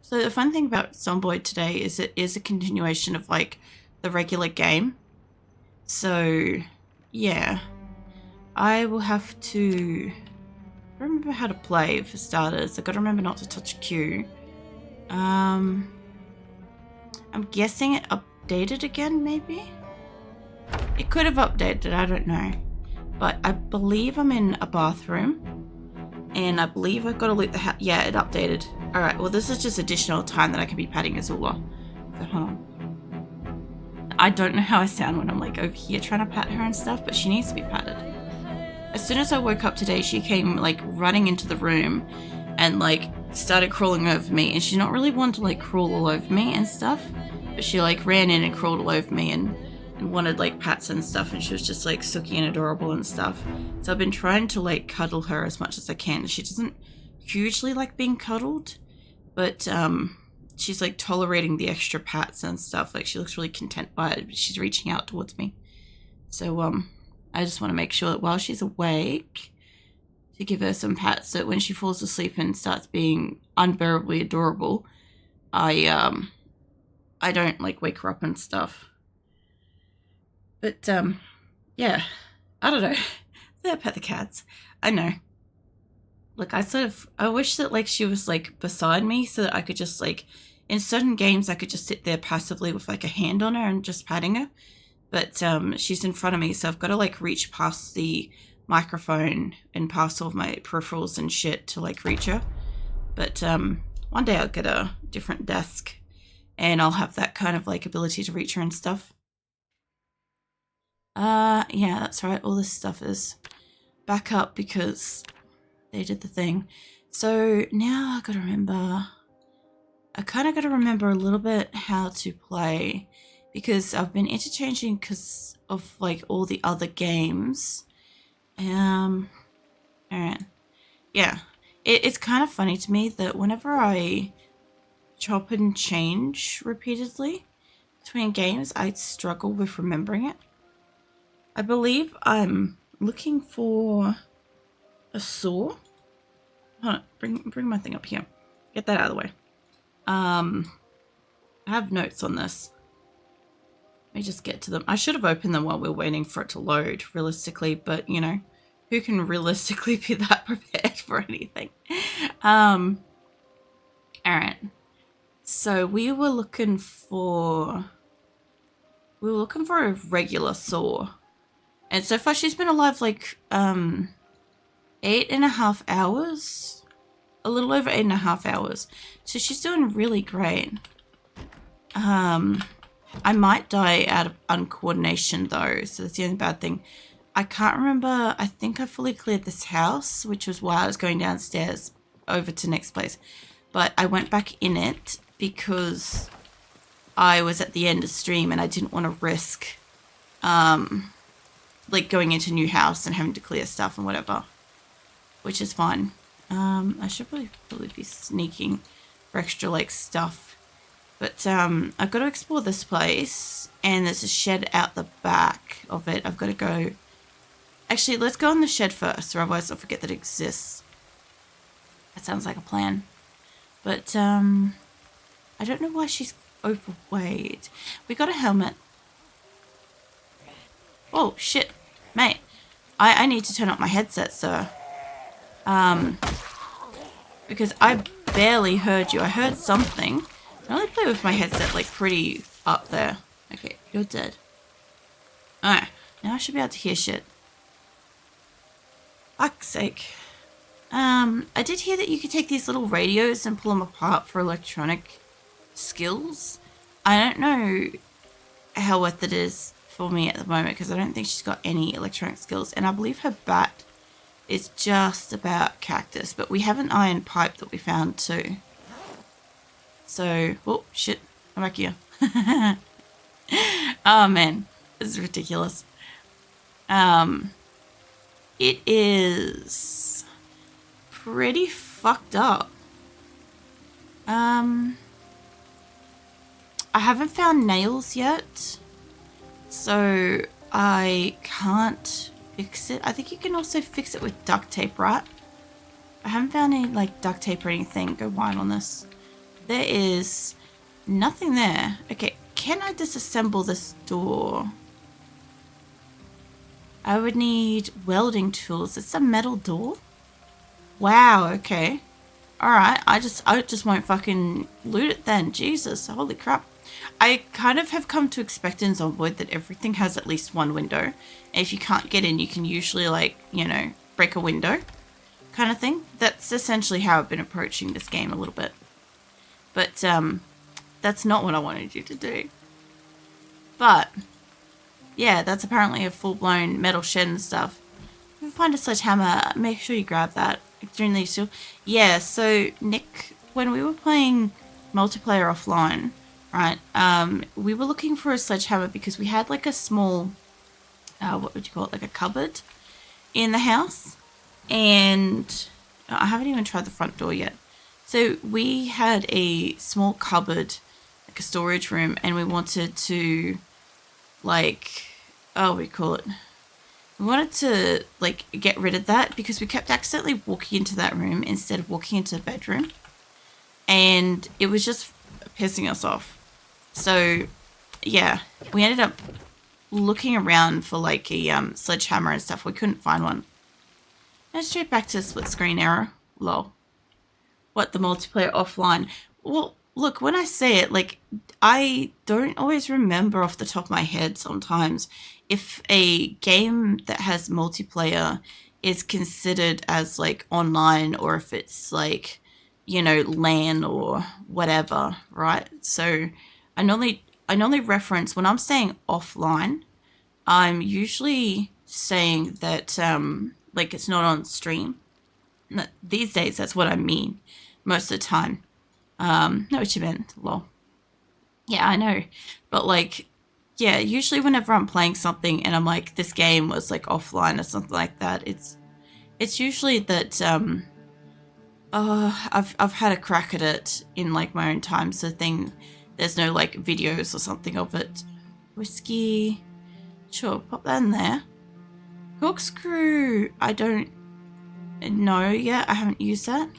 So the fun thing about Zomboid today is it is a continuation of like the regular game. So yeah, I will have to remember how to play for starters. I got to remember not to touch Q. I'm guessing it updated again, maybe? It could have updated, I don't know. But I believe I'm in a bathroom. And I believe I've got to loot the house. Yeah, it updated. Alright, well this is just additional time that I can be patting Azula. So hold on. I don't know how I sound when I'm like over here trying to pat her and stuff, but she needs to be patted. As soon as I woke up today, she came like running into the room and like started crawling over me. And she's not really one to like crawl all over me and stuff, but she like ran in and crawled all over me and wanted like pats and stuff, and she was just like sooky and adorable and stuff. So I've been trying to like cuddle her as much as I can. She doesn't hugely like being cuddled, but she's like tolerating the extra pats and stuff. Like she looks really content by it. She's reaching out towards me. So I just want to make sure that while she's awake to give her some pats, so that when she falls asleep and starts being unbearably adorable, I don't like wake her up and stuff. But, yeah, I don't know. They pet the cats. I know. Like, I wish that, like, she was, like, beside me so that I could just, like, in certain games, I could just sit there passively with, like, a hand on her and just patting her. But, she's in front of me, so I've got to, like, reach past the microphone and past all of my peripherals and shit to, like, reach her. But, one day I'll get a different desk and I'll have that kind of, like, ability to reach her and stuff. Yeah, that's right. All this stuff is back up because they did the thing. So now I gotta remember, I kind of gotta remember a little bit how to play because I've been interchanging because of like all the other games. Alright. Yeah, it's kind of funny to me that whenever I chop and change repeatedly between games, I struggle with remembering it. I believe I'm looking for a saw. Hold on, bring my thing up here. Get that out of the way. I have notes on this. Let me just get to them. I should have opened them while we were waiting for it to load, realistically, but you know, who can realistically be that prepared for anything? Alright. So we were looking for a regular saw. And so far she's been alive like 8.5 hours. A little over 8.5 hours. So she's doing really great. I might die out of uncoordination though, so that's the only bad thing. I can't remember, I think I fully cleared this house, which was why I was going downstairs over to next place. But I went back in it because I was at the end of stream and I didn't want to risk like going into a new house and having to clear stuff and whatever, which is fine. I should probably be sneaking for extra like stuff, but I've got to explore this place and there's a shed out the back of it. I've got to go. Actually, let's go in the shed first, or otherwise I'll forget that it exists. That sounds like a plan. But I don't know why she's overweight. We got a helmet. Oh, shit. Mate, I need to turn up my headset, sir. Because I barely heard you. I heard something. I only play with my headset, like, pretty up there. Okay, you're dead. Alright, now I should be able to hear shit. Fuck's sake. I did hear that you could take these little radios and pull them apart for electronic skills. I don't know how worth it is for me at the moment because I don't think she's got any electronic skills, and I believe her bat is just about cactus, but we have an iron pipe that we found too. So, oh shit, I'm back here. Oh man, this is ridiculous. It is pretty fucked up. I haven't found nails yet, so I can't fix it. I think you can also fix it with duct tape, right? I haven't found any like duct tape or anything. Go wide on this. There is nothing there. Okay, can I disassemble this door? I would need welding tools. It's a metal door? Wow, okay. Alright, I just won't fucking loot it then. Jesus, holy crap. I kind of have come to expect in Zomboid that everything has at least one window. And if you can't get in, you can usually, like, you know, break a window kind of thing. That's essentially how I've been approaching this game a little bit. But, that's not what I wanted you to do. But, yeah, that's apparently a full-blown metal shed and stuff. If you find a sledgehammer, make sure you grab that. Extremely useful. Yeah, so, Nick, when we were playing multiplayer offline, right, we were looking for a sledgehammer because we had, like, a small, what would you call it, like a cupboard in the house. And I haven't even tried the front door yet. So we had a small cupboard, like a storage room, and we wanted to, like, we wanted to, like, get rid of that because we kept accidentally walking into that room instead of walking into the bedroom. And it was just pissing us off. So, yeah, we ended up looking around for, like, a sledgehammer and stuff. We couldn't find one. And straight back to split screen error. Lol. What, the multiplayer offline? Well, look, when I say it, like, I don't always remember off the top of my head sometimes if a game that has multiplayer is considered as, like, online or if it's, like, you know, LAN or whatever, right? So I normally reference, when I'm saying offline, I'm usually saying that, like, it's not on stream. These days, that's what I mean most of the time. Know what you meant, lol. Yeah, I know. But, like, yeah, usually whenever I'm playing something and I'm like, this game was, like, offline or something like that, it's usually that, I've had a crack at it in, like, my own time, so there's no, like, videos or something of it. Whiskey. Sure, pop that in there. Corkscrew. I don't know yet. I haven't used that.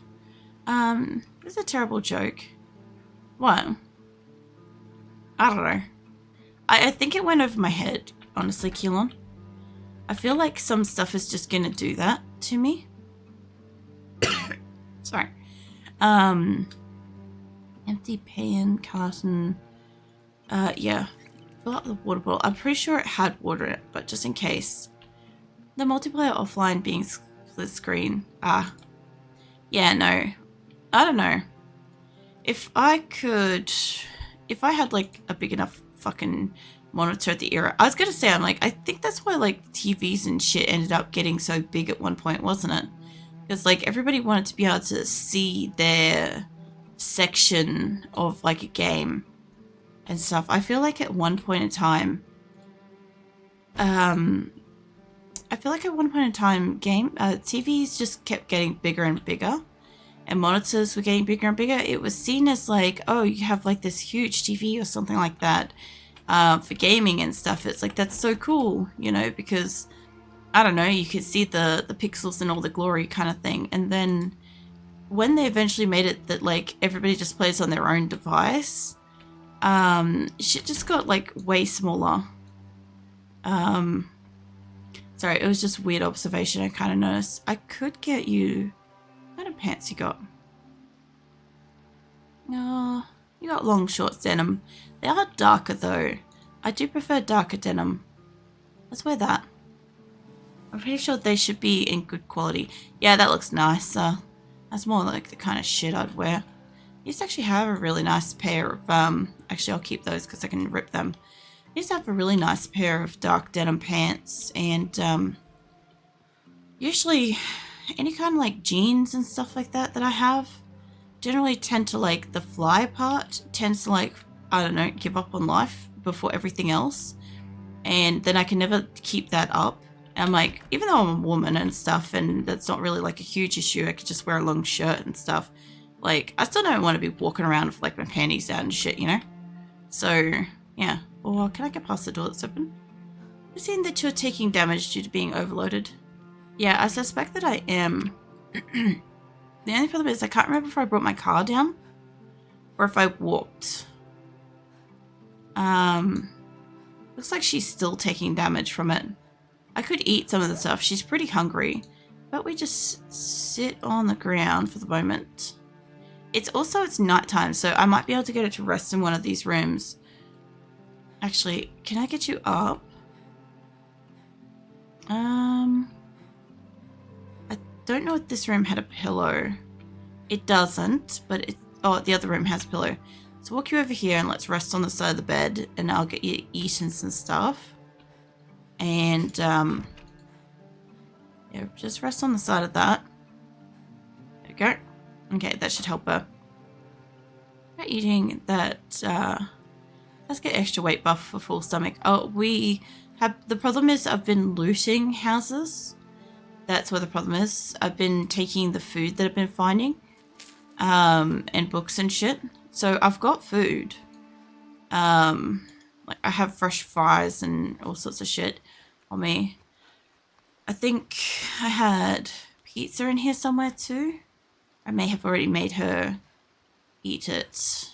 It's a terrible joke. What? I don't know. I think it went over my head, honestly, Keelan. I feel like some stuff is just gonna do that to me. Sorry. Empty pan, carton. Yeah. Fill up the water bottle. I'm pretty sure it had water in it, but just in case. The multiplayer offline being split screen. Yeah, no. I don't know. If I had, like, a big enough fucking monitor at the era. I was gonna say, I'm like, I think that's why, like, TVs and shit ended up getting so big at one point, wasn't it? Because, like, everybody wanted to be able to see their section of, like, a game and stuff. I feel like at one point in time, TVs just kept getting bigger and bigger, and monitors were getting bigger and bigger. It was seen as like, oh, you have like this huge TV or something like that for gaming and stuff. It's like, that's so cool, you know, because, I don't know, you could see the pixels and all the glory kind of thing. And then when they eventually made it that, like, everybody just plays on their own device, shit just got, like, way smaller. Sorry, it was just a weird observation I kind of noticed. I could get you... What kind of pants you got? Oh, you got long shorts denim. They are darker though. I do prefer darker denim. Let's wear that. I'm pretty sure they should be in good quality. Yeah, that looks nicer. That's more like the kind of shit I'd wear. I used to actually have a really nice pair of... Actually, I'll keep those because I can rip them. I used to have a really nice pair of dark denim pants, and usually any kind of like jeans and stuff like that I have generally tend to, like, the fly part tends to, like, I don't know, give up on life before everything else, and then I can never keep that up. And I'm like, even though I'm a woman and stuff, and that's not really like a huge issue, I could just wear a long shirt and stuff, like, I still don't want to be walking around with, like, my panties down and shit, you know? So yeah. Or can I get past the door that's open? I've seen that you're taking damage due to being overloaded. Yeah, I suspect that I am. The only problem is I can't remember if I brought my car down. or if I walked. Looks like she's still taking damage from it. I could eat some of the stuff. She's pretty hungry. But we just sit on the ground for the moment. It's nighttime, so I might be able to get it to rest in one of these rooms. Actually, can I get you up? I don't know if this room had a pillow. It doesn't, but the other room has a pillow. So walk you over here and let's rest on the side of the bed, and I'll get you eaten some stuff. And yeah, just rest on the side of that. There we go. Okay, that should help her. Not eating that. Let's get extra weight buff for full stomach. Oh, the problem is I've been looting houses. That's where the problem is. I've been taking the food that I've been finding, and books and shit. So I've got food. Like I have fresh fries and all sorts of shit on me. I think I had pizza in here somewhere too. I may have already made her eat it.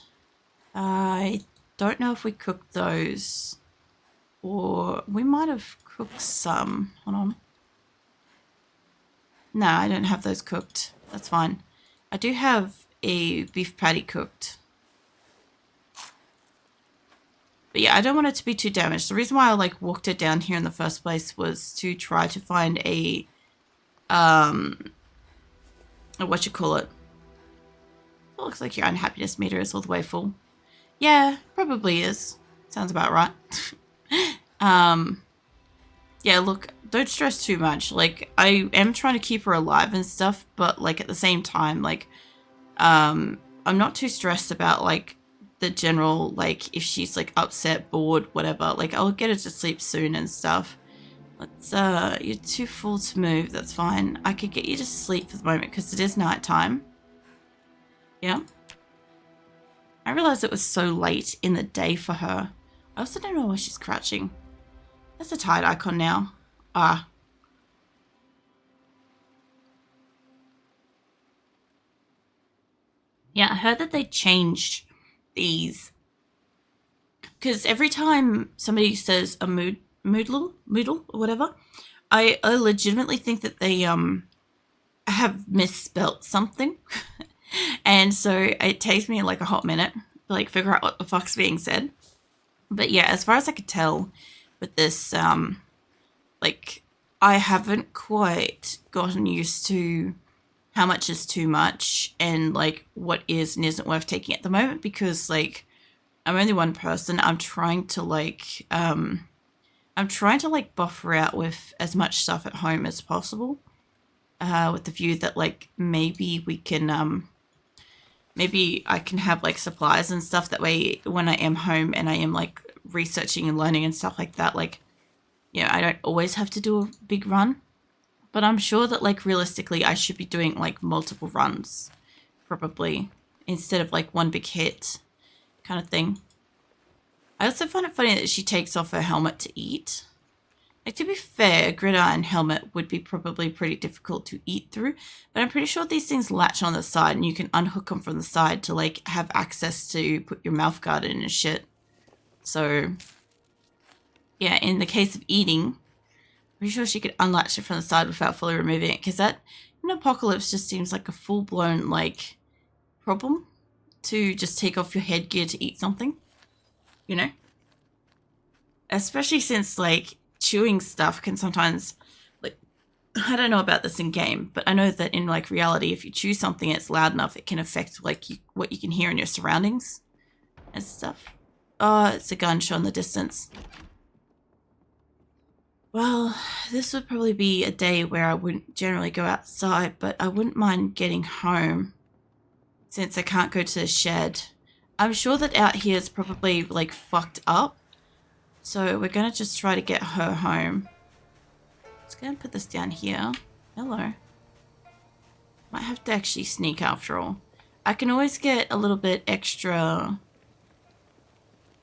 I don't know if we cooked those, or we might have cooked some. Hold on. No, I don't have those cooked. That's fine. I do have a beef patty cooked. But yeah, I don't want it to be too damaged. The reason why I walked it down here in the first place was to try to find a what you call it. It looks like your unhappiness meter is all the way full. Yeah, probably is. Sounds about right. Yeah, look, don't stress too much. Like, I am trying to keep her alive and stuff, but at the same time, I'm not too stressed about the general, if she's upset, bored, whatever. I'll get her to sleep soon and stuff. Let's you're too full to move. That's fine. I could get you to sleep for the moment because it is nighttime. Yeah. I realized it was so late in the day for her. I also don't know why she's crouching. That's a tired icon now. Ah. Yeah, I heard that they changed these. Because every time somebody says a moodle, or whatever, I legitimately think that they have misspelt something. And so it takes me a hot minute to figure out what the fuck's being said. But yeah, as far as I could tell with this, I haven't quite gotten used to how much is too much and what is and isn't worth taking at the moment, because I'm only one person. I'm trying to buffer out with as much stuff at home as possible, with the view that maybe we can maybe I can have supplies and stuff, that way when I am home and I am researching and learning and stuff like that, I don't always have to do a big run. But I'm sure that realistically I should be doing multiple runs, probably, instead of one big hit kind of thing. I also find it funny that she takes off her helmet to eat. To be fair, a gridiron helmet would be probably pretty difficult to eat through, but I'm pretty sure these things latch on the side and you can unhook them from the side to have access to put your mouth guard in and shit. So yeah, in the case of eating, pretty sure she could unlatch it from the side without fully removing it, because that in Apocalypse just seems like a full-blown problem to just take off your headgear to eat something, you know? Especially since chewing stuff can sometimes, I don't know about this in game, but I know that in reality, if you chew something and it's loud enough, it can affect what you can hear in your surroundings and stuff. Oh, it's a gunshot in the distance. Well, this would probably be a day where I wouldn't generally go outside, but I wouldn't mind getting home since I can't go to the shed. I'm sure that out here is probably fucked up, so we're gonna just try to get her home. Just gonna put this down here. Hello. Might have to actually sneak after all. I can always get a little bit extra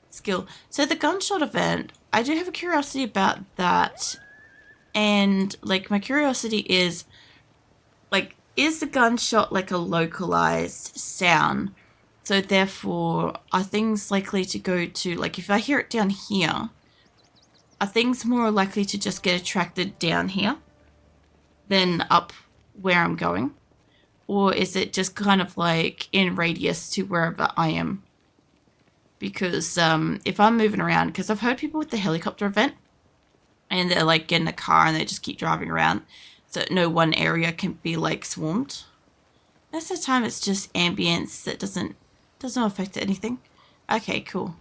skill. So the gunshot event, I do have a curiosity about that, and my curiosity is is the gunshot a localized sound? So therefore, are things likely to go to, like if I hear it down here, are things more likely to just get attracted down here than up where I'm going? Or is it just kind of like in radius to wherever I am? Because if I'm moving around, because I've heard people with the helicopter event, and they're like get in a car and they just keep driving around, so no one area can be like swarmed. Most of the time it's just ambience that doesn't affect anything. Okay, cool.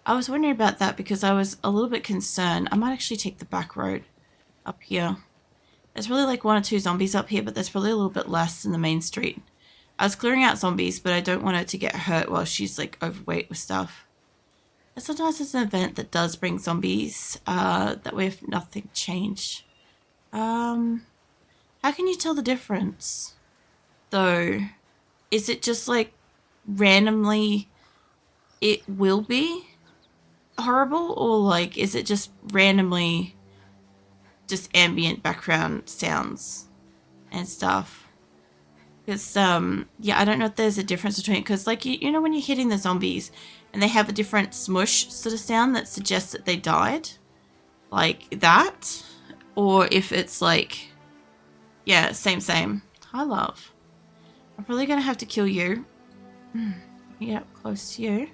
I was wondering about that because I was a little bit concerned. I might actually take the back road up here. There's really like 1 or 2 zombies up here, but there's probably a little bit less in the main street. I was clearing out zombies, but I don't want her to get hurt while she's like overweight with stuff. And sometimes there's an event that does bring zombies, that way if nothing changed. How can you tell the difference? Though, is it just like randomly it will be horrible, or like is it just randomly just ambient background sounds and stuff? Because yeah, I don't know if there's a difference between, because like you know when you're hitting the zombies and they have a different smush sort of sound that suggests that they died, like that, or if it's like, yeah, same. Hi, love. I'm probably gonna have to kill you. Get up close to you.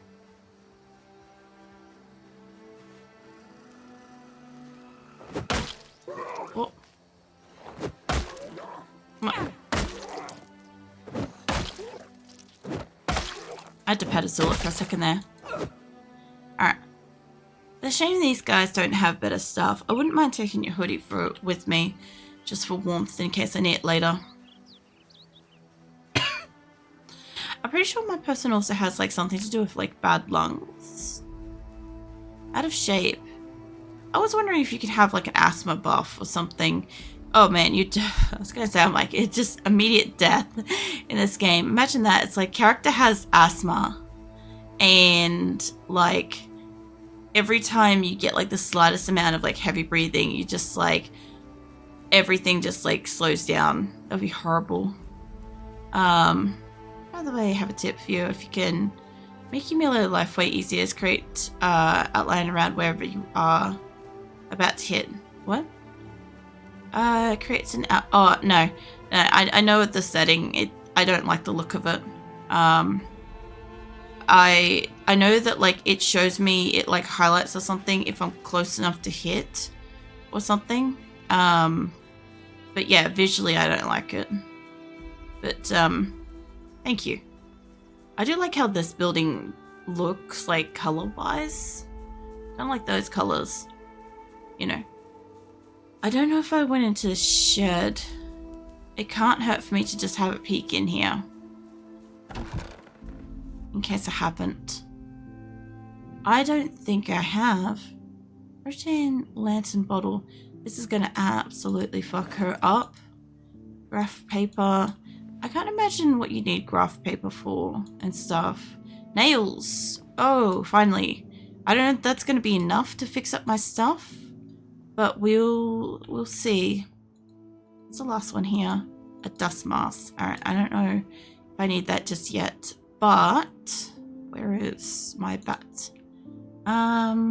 Oh. Come on. I had to pedestal it for a second there. Alright. It's a shame these guys don't have better stuff. I wouldn't mind taking your hoodie with me, just for warmth in case I need it later. I'm pretty sure my person also has like something to do with like bad lungs. Out of shape. I was wondering if you could have like an asthma buff or something. Oh man, I was gonna say, I'm like, it's just immediate death in this game. Imagine that. It's like character has asthma, and like every time you get like the slightest amount of like heavy breathing, you just like everything just like slows down. That'd be horrible. By the way, I have a tip for you. If you can make your melee life way easier, is create outline around wherever you are about to hit. What? Creates an oh no, I know the setting. I don't like the look of it. I know that like it shows me, it like highlights or something if I'm close enough to hit or something. But yeah, visually I don't like it. But thank you. I do like how this building looks like color-wise. I don't like those colors, you know. I don't know if I went into the shed. It can't hurt for me to just have a peek in here. In case I haven't. I don't think I have. Protein lantern bottle. This is gonna absolutely fuck her up. Graph paper. I can't imagine what you need graph paper for and stuff. Nails. Oh, finally. I don't know if that's gonna be enough to fix up my stuff, but we'll see. What's the last one here? A dust mask. Alright, I don't know if I need that just yet, but where is my bat? How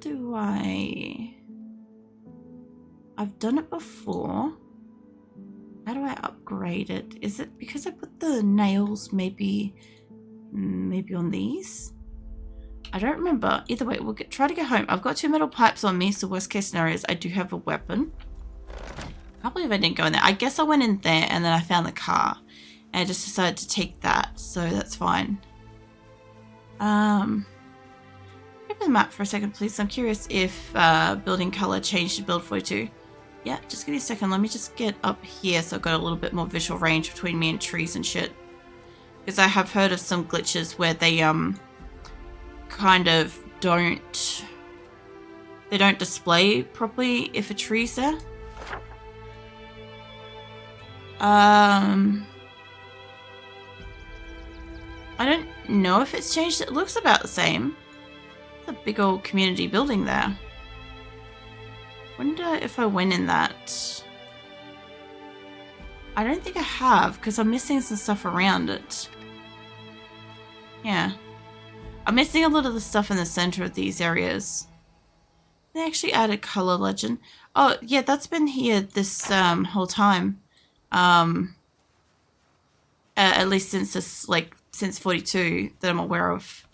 do I've done it before. How do I upgrade it? Is it because I put the nails maybe on these? I don't remember. Either way, we'll try to get home. I've got 2 metal pipes on me, so worst case scenario is I do have a weapon. I can't believe I didn't go in there. I guess I went in there and then I found the car. And I just decided to take that, so that's fine. Open the map for a second, please. I'm curious if building color changed to build 42. Yeah, just give me a second. Let me just get up here so I've got a little bit more visual range between me and trees and shit. Because I have heard of some glitches where they kind of don't display properly if a tree's there. I don't know if it's changed. It looks about the same. It's a big old community building there. Wonder if I went in that. I don't think I have, because I'm missing some stuff around it. Yeah. I'm missing a lot of the stuff in the center of these areas. They actually added color legend. Oh, yeah, that's been here this whole time. At least since this, like, since 42 that I'm aware of.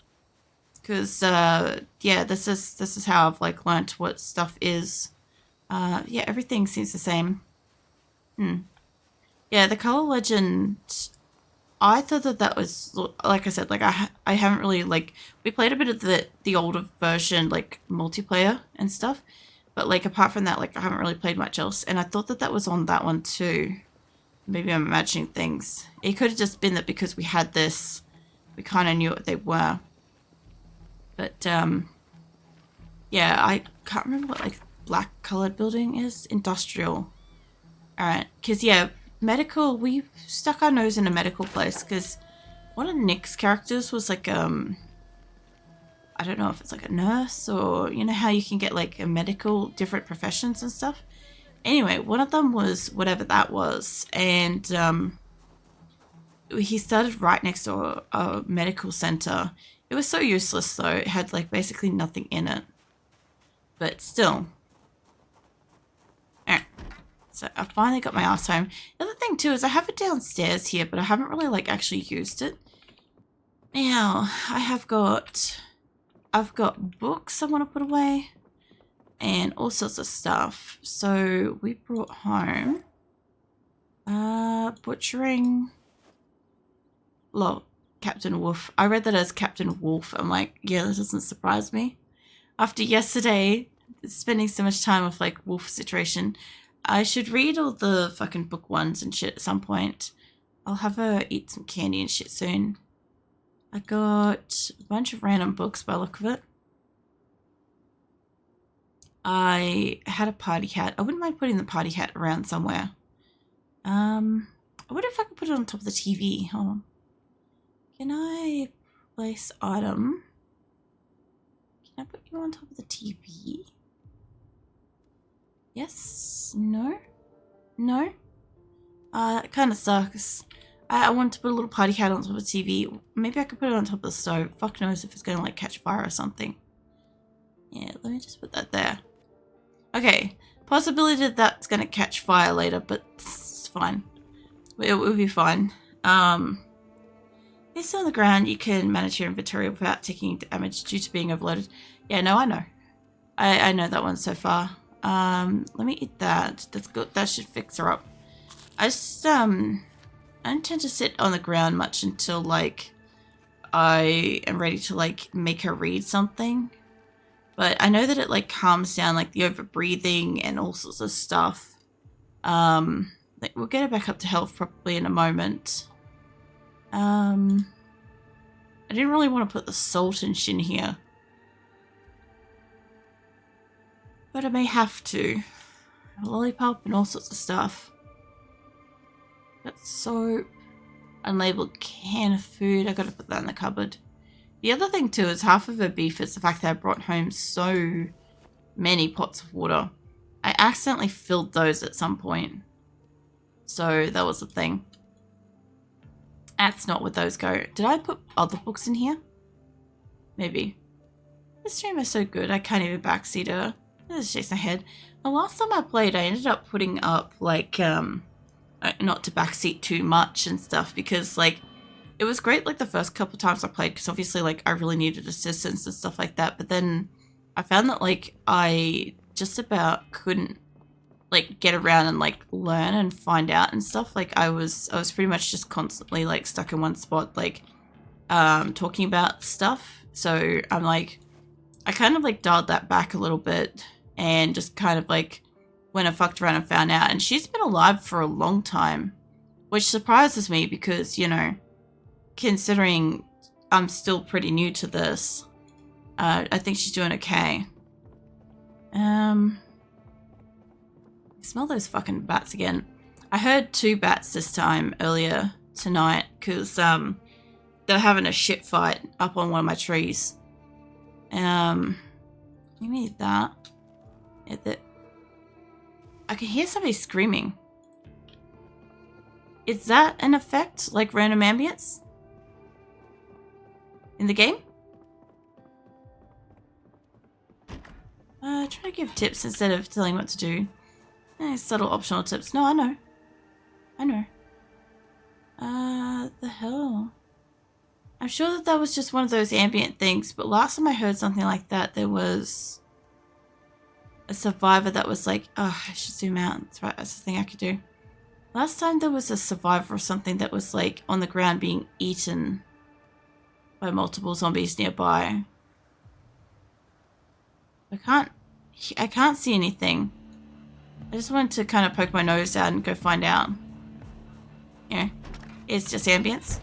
Because, yeah, this is how I've, like, learnt what stuff is. Yeah, everything seems the same. Yeah, the color legend, I thought that was, like I said, like, I haven't really, like, we played a bit of the older version, like, multiplayer and stuff. But, like, apart from that, like, I haven't really played much else. And I thought that was on that one, too. Maybe I'm imagining things. It could have just been that because we had this, we kind of knew what they were. But, yeah, I can't remember what, like, black colored building is. Industrial. Alright, because, yeah, medical, we stuck our nose in a medical place, because one of Nick's characters was, like, I don't know if it's, like, a nurse, or, you know how you can get, like, a medical, different professions and stuff? Anyway, one of them was whatever that was, and, he started right next to a medical center. It was so useless, though. It had, like, basically nothing in it. But still. Alright. So I finally got my ass home. The other thing, too, is I have it downstairs here, but I haven't really, like, actually used it. Now, I've got books I want to put away. And all sorts of stuff. So we brought home butchering. Look, Captain Wolf. I read that as Captain Wolf. I'm like, yeah, that doesn't surprise me. After yesterday, spending so much time with like wolf situation, I should read all the fucking book ones and shit at some point. I'll have her eat some candy and shit soon. I got a bunch of random books by the look of it. I had a party hat. I wouldn't mind putting the party hat around somewhere. I wonder if I can put it on top of the TV. Hold on. Can I place item? Can I put you on top of the TV? Yes? No? No? That kind of sucks. I want to put a little party hat on top of the TV. Maybe I could put it on top of the stove. Fuck knows if it's going to like catch fire or something. Yeah, let me just put that there. Okay, possibility that that's going to catch fire later, but it's fine. It will be fine. It's on the ground. You can manage your inventory without taking damage due to being overloaded. Yeah, no, I know. I know that one so far. Let me eat that. That's good. That should fix her up. I just, I don't tend to sit on the ground much until, like, I am ready to, like, make her read something. But I know that it, like, calms down, like, the over-breathing and all sorts of stuff. Like, we'll get her back up to health probably in a moment. I didn't really want to put the salt and shit in here. But I may have to. A lollipop and all sorts of stuff. Got soap. Unlabeled can of food. I gotta put that in the cupboard. The other thing too is half of her beef is the fact that I brought home so many pots of water. I accidentally filled those at some point. So that was the thing. That's not where those go. Did I put other books in here? Maybe. This stream is so good I can't even backseat her. This shakes my head. The last time I played I ended up putting up like not to backseat too much and stuff because like it was great like the first couple times I played because obviously like I really needed assistance and stuff like that, but then I found that like I just about couldn't like get around and like learn and find out and stuff. Like I was pretty much just constantly like stuck in one spot like talking about stuff. So I'm like I kind of like dialed that back a little bit and just kind of like when I fucked around and found out. And she's been alive for a long time, which surprises me because, you know, considering I'm still pretty new to this, I think she's doing okay. Smell those fucking bats again. I heard 2 bats this time earlier tonight because they're having a shit fight up on one of my trees. Give me that. Yeah, I can hear somebody screaming. Is that an effect, like random ambience? In the game? Try to give tips instead of telling what to do. Subtle optional tips. No, I know. I know. The hell? I'm sure that was just one of those ambient things, but last time I heard something like that, there was a survivor that was like, oh, I should zoom out. That's right, that's the thing I could do. Last time there was a survivor or something that was like on the ground being eaten by multiple zombies nearby. I can't see anything. I just wanted to kind of poke my nose out and go find out. Yeah, it's just ambience.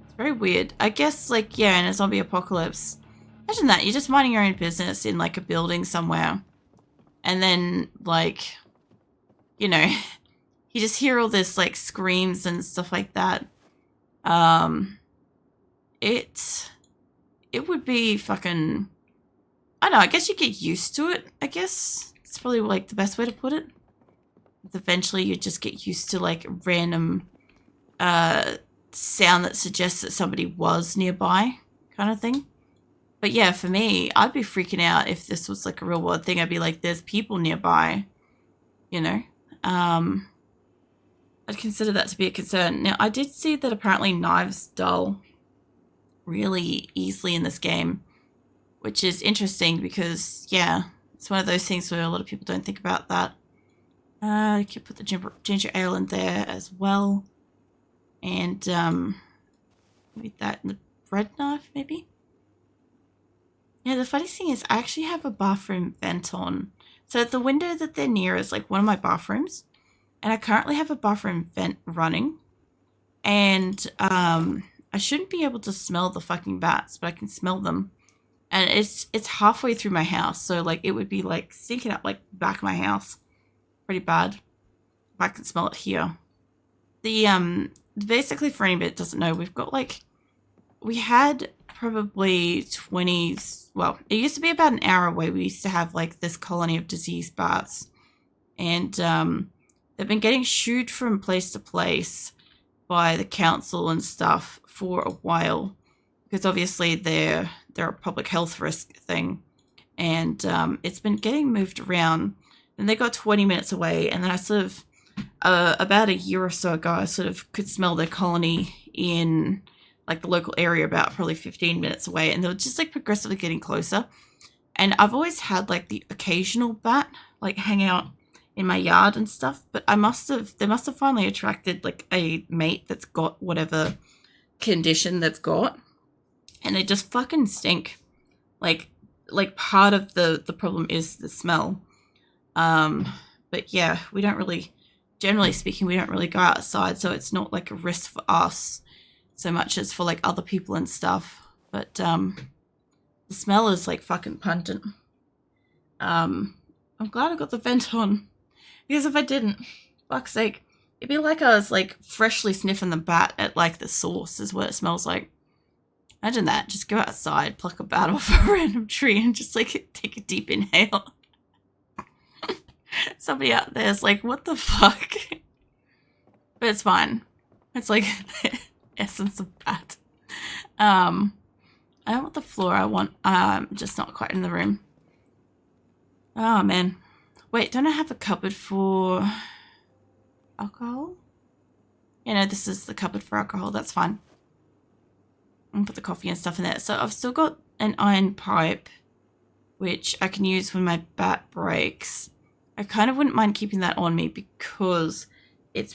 It's very weird. I guess, like, yeah, in a zombie apocalypse. Imagine that, you're just minding your own business in, like, a building somewhere. And then, like, you know, you just hear all this, like, screams and stuff like that. It would be fucking... I don't know, I guess you get used to it, I guess. It's probably, like, the best way to put it. Eventually, you just get used to, like, random sound that suggests that somebody was nearby, kind of thing. But yeah, for me, I'd be freaking out if this was, like, a real-world thing. I'd be like, there's people nearby, you know? I'd consider that to be a concern. Now, I did see that apparently knives dull really easily in this game, which is interesting because, yeah, it's one of those things where a lot of people don't think about that. I could put the ginger ale in there as well. And, maybe that in the bread knife, maybe? Yeah, the funny thing is I actually have a bathroom vent on. So the window that they're near is, like, one of my bathrooms. And I currently have a bathroom vent running. And, I shouldn't be able to smell the fucking bats, but I can smell them. And it's halfway through my house, so, like, it would be, like, stinking up, like, the back of my house. Pretty bad. If I can smell it here. Basically, for anybody that doesn't know, we've got, like, we had probably 20, well, it used to be about an hour away. We used to have, like, this colony of diseased bats. And, they've been getting shooed from place to place by the council and stuff for a while. Because obviously they're a public health risk thing. And it's been getting moved around. And they got 20 minutes away. And then I sort of, about a year or so ago, I sort of could smell their colony in, like, the local area about probably 15 minutes away. And they were just, like, progressively getting closer. And I've always had, like, the occasional bat, like, hang out in my yard and stuff. But they must have finally attracted, like, a mate that's got whatever condition they've got. And they just fucking stink. Like part of the problem is the smell. But yeah, we don't really, generally speaking, we don't really go outside, so it's not like a risk for us so much as for, like, other people and stuff. But the smell is, like, fucking pungent. I'm glad I got the vent on, because if I didn't, fuck's sake, it'd be like I was, like, freshly sniffing the bat at, like, the source is what it smells like. Imagine that. Just go outside, pluck a bat off a random tree and just, like, take a deep inhale. Somebody out there is like, what the fuck? But it's fine. It's like the essence of bat. I don't want the floor. I want, just not quite in the room. Oh, man. Wait, don't I have a cupboard for alcohol? Yeah, no, this is the cupboard for alcohol. That's fine. And put the coffee and stuff in there. So I've still got an iron pipe, which I can use when my bat breaks. I kind of wouldn't mind keeping that on me because it's